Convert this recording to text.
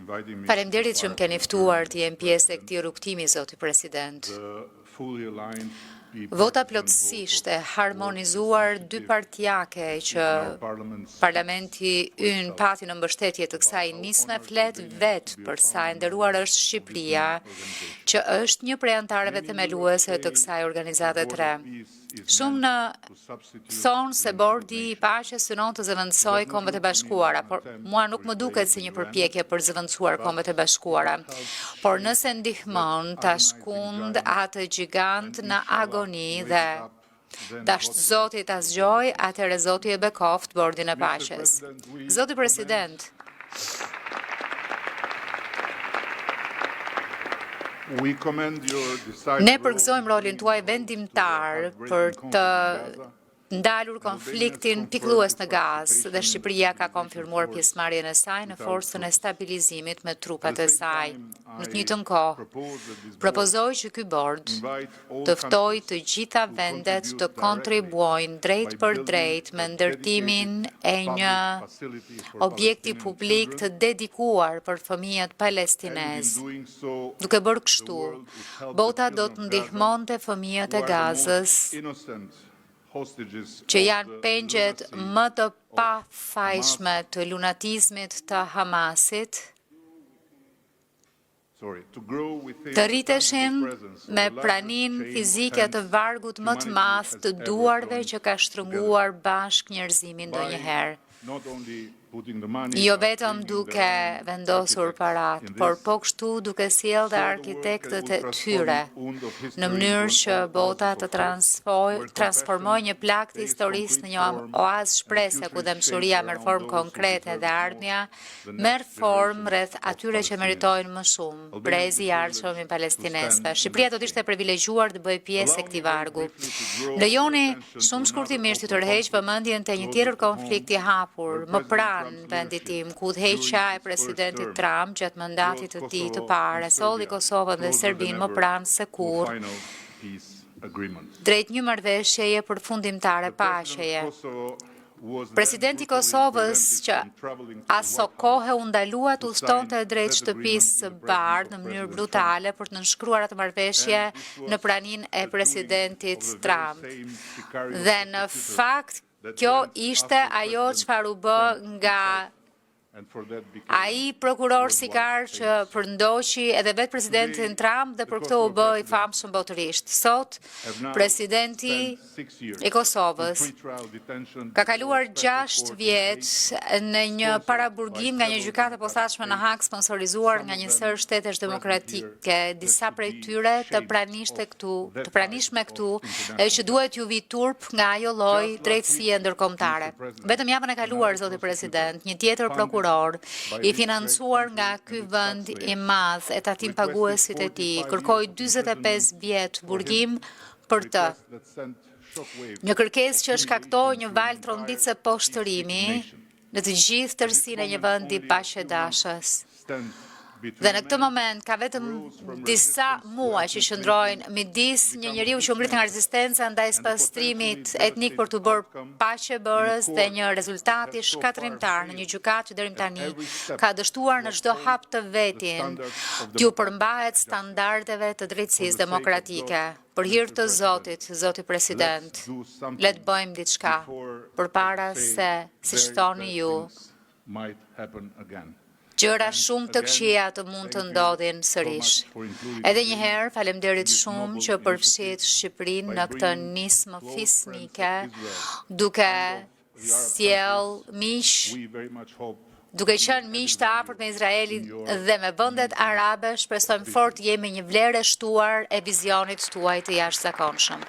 Faleminderit që më keni ftuar të jem pjesë e këtij rrugtimi, zoti president. Vota plotësisht e harmonizuar dy partijake që parlamenti ynë pati në mbështetje të kësaj nisme flet vetë për sa e nderuar është Shqipëria, që është një prej antarëve themeluese të kësaj organizate 3. Shumë në thonë se bordi i paqes synon të zëvendësoj Kombet e Bashkuara, por mua nuk më duket si një përpjekje për zëvendësuar Kombet e Bashkuara. Por nëse ndihmon ta shkund atë gjigant në agoni dhe dasht Zoti ta zgjoj, atëherë Zoti e bekoft bordin e paqes. Zoti president, ne përgëzojmë rolin tuaj vendimtar për të ndalur konfliktin pikëllues në Gazë dhe Shqipëria ka konfirmuar pjesëmarrjen e saj në forcën e stabilizimit me trupat e saj. Në të njëjtën kohë, propozoj që ky bord të ftojë të gjitha vendet të kontribuojnë drejt për drejt me ndërtimin e një objekti publik të dedikuar për fëmijët palestinezë. Duke bërë kështu, bota do të ndihmonte fëmijët e Gazës, që janë pengjet më të pafajshme të lunatizmit të Hamasit, të rriteshin me pranin fizike të vargut më të madh të duarve që ka shtrënguar bashk njerëzimin ndonjëherë. Jo vetëm duke vendosur parat, por po kështu duke sjellë dhe arkitektët e tyre, në mënyrë që bota të transformoj një plak të historisë në një oazë shprese ku dëmshuria merr formë konkrete dhe ardhmja merr formë rreth atyre që meritojnë më shumë, brezi i ardhshëm i palestinezëve. Shqipëria do të ishte privilegjuar të bëjë pjesë e këtij vargu. Lejoni shumë shkurtimisht të tërheq vëmendjen te një tjetër konflikt i hapur, më pranë vendi tim, ku udhëheqja e presidentit Trump gjatë mandatit të tij të parë solli Kosovën dhe Serbinë më pranë se kurrë drejt një marrëveshjeje përfundimtare paqeje. Presidenti i Kosovës, që aso kohë u ndalua të udhëtonte drejt shtëpisë së bardhë në mënyrë brutale për të nënshkruar atë marrëveshje në praninë e presidentit Trump. Dhe në fakt kjo ishte ajo çfarë u bë nga ai prokuror sikar që përndoqi edhe vetë presidentin Trump dhe për këtë u bë i famshëm botërisht. Sot, presidenti i Kosovës ka kaluar 6 vjet në një paraburgim nga një gjykatë e posaçme në Hag sponsorizuar nga një sër shtetesh demokratike, disa prej tyre të pranishme këtu e që duhet ju vi turp nga ajo lloj drejtësie ndërkombëtare. Vetëm javën e kaluar, zoti president, një tjetër prokuror i financuar nga ky vend i madh e tatim paguesit e tij kërkoi 45 vjet burgim për të. Një kërkesë që shkaktoi një val tronditse poshtërimi në të gjithë tërësinë e një vendi paqëdashës. Dhe në këtë moment ka vetëm disa muaj që qëndrojnë midis një njeriu që ngrit nga rezistenca ndaj spastrimit etnik për të bërë paqe bërës dhe një rezultati shkatrimtar në një gjykatë që deri tani ka dështuar në çdo hap të vetin t'ju përmbahet standardeve të drejtësisë demokratike. Për hir të Zotit, zoti president, le të bëjmë diçka përpara se, siç thoni ju, gjëra shumë të këqija të mund të ndodhin sërish. Edhe një herë, faleminderit shumë që përfshit Shqipërinë në këtë nismë fisnike, duke sjell miq, duke qenë miq të afërt me Izraelin dhe me vendet arabe, shpresojmë fort jemi një vlerë e shtuar e vizionit tuaj të jashtëzakonshëm.